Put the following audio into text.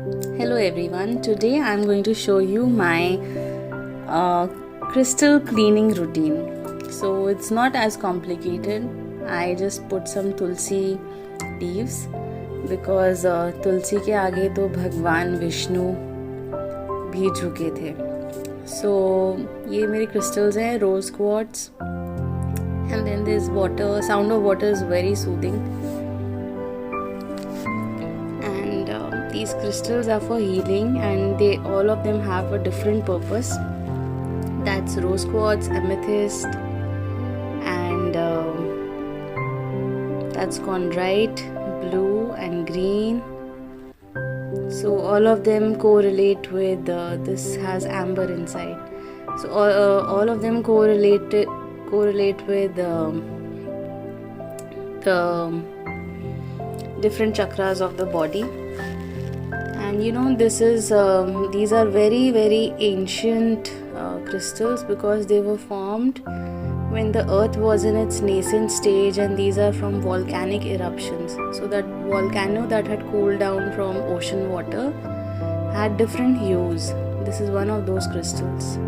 Hello everyone, today I'm going to show you my crystal cleaning routine. So it's not as complicated. I just put some tulsi leaves because तुलसी के आगे तो भगवान विष्णु भी झुके थे. So ये मेरे crystals हैं, rose quartz, and then this water. Sound of water is very soothing. These crystals are for healing, and all of them have a different purpose. That's rose quartz, amethyst, and that's chondrite, blue and green. So all of them correlate with this has amber inside. So all of them correlate with the different chakras of the body. And these are very, very ancient crystals because they were formed when the earth was in its nascent stage, and these are from volcanic eruptions. So that volcano that had cooled down from ocean water had different hues. This is one of those crystals.